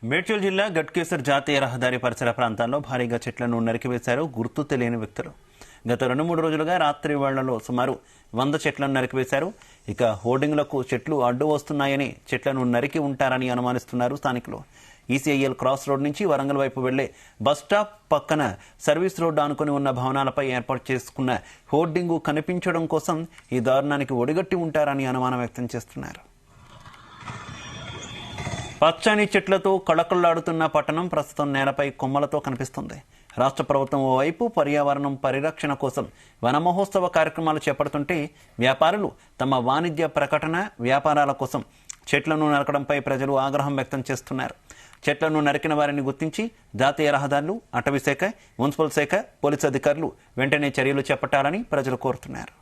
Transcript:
మేడ్చల్ జిల్లా గట్కేసర్ జాతీయ రహదారి పరిసర ప్రాంతాల్లో భారీగా చెట్లను నరికివేశారు గుర్తు తెలియని వ్యక్తులు. గత 2-3 రోజులుగా రాత్రి వేళ్లలో సుమారు 100 చెట్లను నరికివేశారు. ఇక హోర్డింగ్లకు చెట్లు అడ్డు వస్తున్నాయని చెట్లను నరికి ఉంటారని అనుమానిస్తున్నారు స్థానికులు. ఈసీఐఎల్ క్రాస్ రోడ్ నుంచి వరంగల్ వైపు వెళ్లే బస్టాప్ పక్కన సర్వీస్ రోడ్డు ఆనుకుని ఉన్న భవనాలపై ఏర్పాటు చేసుకున్న హోర్డింగు కనిపించడం కోసం ఈ దారుణానికి ఒడిగట్టి ఉంటారని అనుమానం వ్యక్తం చేస్తున్నారు. పచ్చని చెట్లతో కళకళలాడుతున్న పట్టణం ప్రస్తుతం నేలపై కొమ్మలతో కనిపిస్తుంది. రాష్ట్ర ప్రభుత్వం ఓవైపు పర్యావరణం పరిరక్షణ కోసం వన మహోత్సవ కార్యక్రమాలు చేపడుతుంటే వ్యాపారులు తమ వాణిజ్య ప్రకటన వ్యాపారాల కోసం చెట్లను నరకడంపై ప్రజలు ఆగ్రహం వ్యక్తం చేస్తున్నారు. చెట్లను నరికిన వారిని గుర్తించి జాతీయ రహదారులు, అటవీ శాఖ, మున్సిపల్ శాఖ, పోలీసు అధికారులు వెంటనే చర్యలు చేపట్టాలని ప్రజలు కోరుతున్నారు.